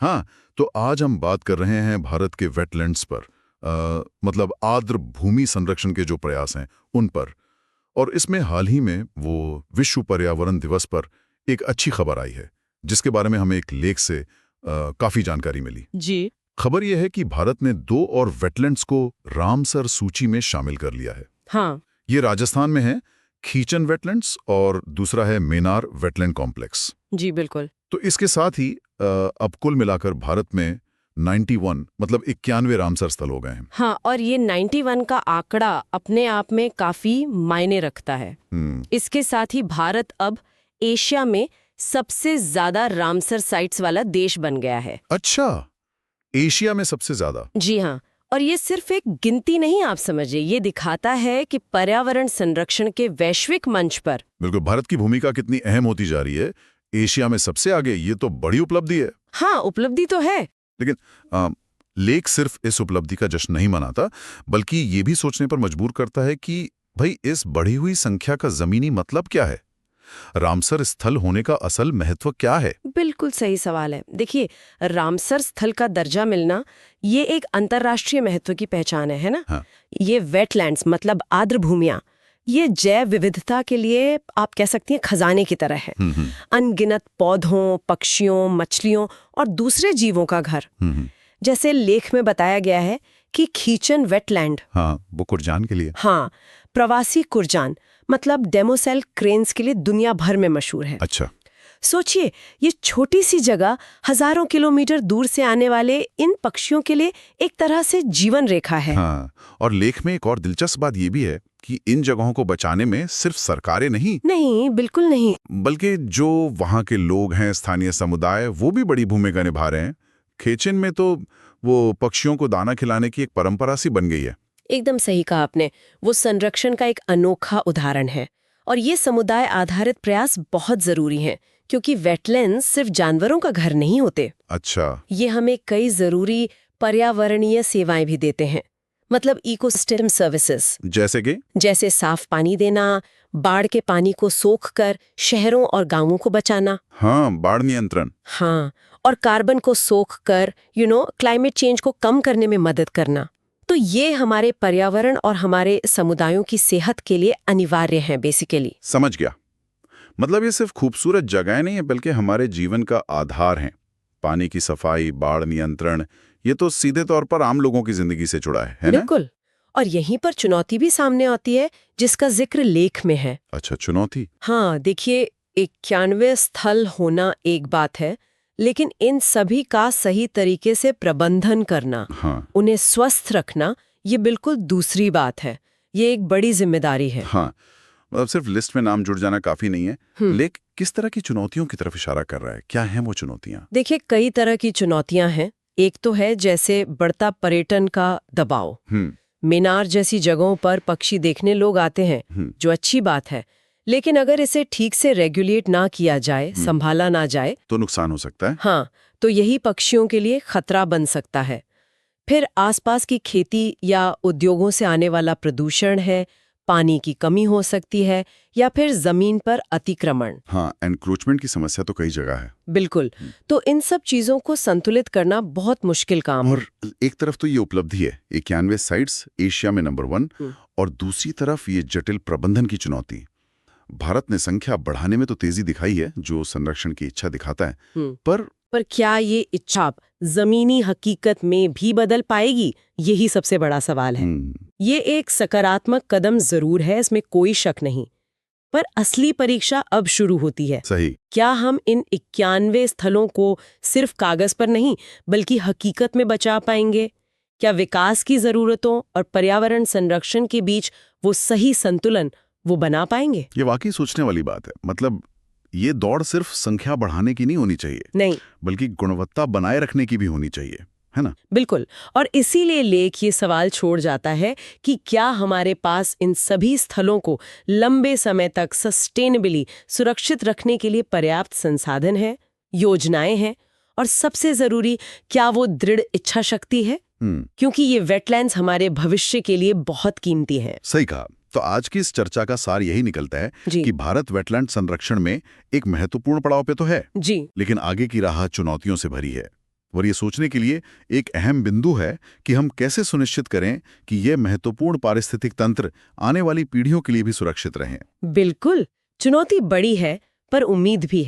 हाँ, तो आज हम बात कर रहे हैं भारत के वेटलैंड्स पर, मतलब आर्द्र भूमि संरक्षण के जो प्रयास हैं उन पर। और इसमें हाल ही में वो विश्व पर्यावरण दिवस पर एक अच्छी खबर आई है, जिसके बारे में हमें एक लेख से काफी जानकारी मिली। जी। खबर यह है कि भारत ने 2 और वेटलैंड्स को रामसर सूची में शामिल कर लिया है। हाँ। ये राजस्थान में है, खीचन वेटलैंड्स, और दूसरा है मेनार वेटलैंड कॉम्प्लेक्स। जी बिल्कुल। तो इसके साथ ही अब कुल मिलाकर भारत में 91 मतलब 91 रामसर स्थल हो गए हैं। हाँ, और ये 91 का आंकड़ा अपने आप में काफी मायने रखता है। इसके साथ ही भारत अब एशिया में सबसे ज्यादा रामसर साइट्स वाला देश बन गया है। अच्छा, एशिया में सबसे ज्यादा? जी हाँ, और ये सिर्फ एक गिनती नहीं, आप समझिए, ये दिखाता है कि पर्यावरण संरक्षण के वैश्विक मंच पर बिल्कुल भारत की भूमिका कितनी अहम होती जा रही है। एशिया में सबसे आगे, ये तो बड़ी उपलब्धि है। हाँ, उपलब्धि तो है। लेकिन लेख सिर्फ इस उपलब्धि का जश्न नहीं मनाता, बल्कि ये भी सोचने पर मजबूर करता है कि भाई इस बढ़ी हुई संख्या का जमीनी मतलब क्या है? रामसर स्थल होने का असल महत्व क्या है? बिल्कुल सही सवाल है। देखिए, रामसर स्थल का दर्जा मिलना ये एक अंतर्राष्ट्रीय महत्व की पहचान है ना? हाँ। ये वेटलैंड्स मतलब आर्द्र भूमियां, ये जैव विविधता के लिए आप कह सकती हैं खजाने की तरह है। अनगिनत पौधों, पक्षियों, मछलियों और दूसरे जीवों का घर। जैसे लेख में बताया गया है कि खीचन वेटलैंड, हाँ, वो कुरजान के लिए। हाँ, प्रवासी कुरजान मतलब डेमोसेल क्रेन्स के लिए दुनिया भर में मशहूर है। अच्छा। सोचिए, ये छोटी सी जगह हजारों किलोमीटर दूर से आने वाले इन पक्षियों के लिए एक तरह से जीवन रेखा है। हाँ, और लेख में एक और दिलचस्प बात ये भी है कि इन जगहों को बचाने में सिर्फ सरकारें नहीं, बिल्कुल नहीं, बल्कि जो वहाँ के लोग हैं, स्थानीय समुदाय, वो भी बड़ी भूमिका निभा रहे हैं। खेचन में तो वो पक्षियों को दाना खिलाने की एक परंपरा सी बन गई है। एकदम सही कहा आपने। वो संरक्षण का एक अनोखा उदाहरण है। और ये समुदाय आधारित प्रयास बहुत जरूरी हैं, क्योंकि वेटलैंड्स सिर्फ जानवरों का घर नहीं होते। अच्छा। ये हमें कई जरूरी पर्यावरणीय सेवाएं भी देते हैं, मतलब इकोसिस्टम सर्विसेज। जैसे साफ पानी देना, बाढ़ के पानी को सोख कर शहरों और गांवों को बचाना। हाँ, बाढ़ नियंत्रण। हाँ, और कार्बन को सोख कर क्लाइमेट चेंज को कम करने में मदद करना। तो ये हमारे पर्यावरण और हमारे समुदायों की सेहत के लिए अनिवार्य है बेसिकली। समझ गया। मतलब ये सिर्फ खूबसूरत जगह नहीं है, बल्कि हमारे जीवन का आधार है। पानी की सफाई, बाढ़ नियंत्रण, ये तो सीधे तौर पर आम लोगों की जिंदगी से जुड़ा है ना? बिल्कुल। और यहीं पर चुनौती भी सामने आती है, जिसका जिक्र लेख में है। अच्छा, चुनौती? हाँ, देखिए, 91 स्थल होना एक बात है, लेकिन इन सभी का सही तरीके से प्रबंधन करना, हाँ। उन्हें स्वस्थ रखना, ये बिल्कुल दूसरी बात है। ये एक बड़ी जिम्मेदारी है। हाँ, मतलब सिर्फ लिस्ट में नाम जुड़ जाना काफी नहीं है। लेख किस तरह की चुनौतियों की तरफ इशारा कर रहा है? क्या हैं वो चुनौतियां? देखिए, कई तरह की चुनौतियां हैं। एक तो है जैसे बढ़ता पर्यटन का दबाव। मेनार जैसी जगहों पर पक्षी देखने लोग आते हैं, जो अच्छी बात है, लेकिन अगर इसे ठीक से रेगुलेट ना किया जाए, संभाला ना जाए, तो नुकसान हो सकता है। हाँ, तो यही पक्षियों के लिए खतरा बन सकता है। फिर आसपास की खेती या उद्योगों से आने वाला प्रदूषण है, पानी की कमी हो सकती है, या फिर जमीन पर अतिक्रमण। हाँ, एनक्रोचमेंट की समस्या तो कई जगह है। बिल्कुल। तो इन सब चीजों को संतुलित करना बहुत मुश्किल काम है। और एक तरफ तो ये उपलब्धि है, 91 साइट्स, एशिया में नंबर 1, और दूसरी तरफ ये जटिल प्रबंधन की चुनौती। भारत ने संख्या बढ़ाने में तो तेजी दिखाई है, जो संरक्षण की इच्छा दिखाता है, पर क्या ये इच्छा जमीनी हकीकत में भी बदल पाएगी? यही सबसे बड़ा सवाल है। ये एक सकारात्मक कदम जरूर है, इसमें कोई शक नहीं, पर असली परीक्षा अब शुरू होती है। सही। क्या हम इन 91 स्थलों को सिर्फ कागज पर नहीं, बल्कि हकीकत में बचा पाएंगे? क्या विकास की जरूरतों और पर्यावरण संरक्षण के बीच वो सही संतुलन वो बना पाएंगे? ये वाकई सोचने वाली बात है। मतलब ये दौड़ सिर्फ संख्या बढ़ाने की नहीं होनी चाहिए, नहीं, बल्कि गुणवत्ता बनाए रखने की भी होनी चाहिए, है ना? बिल्कुल। और इसीलिए लेख ये सवाल छोड़ जाता है कि क्या हमारे पास इन सभी स्थलों को लंबे समय तक सस्टेनेबली सुरक्षित रखने के लिए पर्याप्त संसाधन है, योजनाएं हैं, और सबसे जरूरी, क्या वो दृढ़ इच्छा शक्ति है? क्योंकि ये वेटलैंड्स हमारे भविष्य के लिए बहुत कीमती हैं। सही कहा। तो आज की इस चर्चा का सार यही निकलता है कि भारत वेटलैंड संरक्षण में एक महत्वपूर्ण पड़ाव पे तो है जी, लेकिन आगे की राह चुनौतियों से भरी है। और ये सोचने के लिए एक अहम बिंदु है कि हम कैसे सुनिश्चित करें कि ये महत्वपूर्ण पारिस्थितिक तंत्र आने वाली पीढ़ियों के लिए भी सुरक्षित रहें। बिल्कुल, चुनौती बड़ी है पर उम्मीद भी है।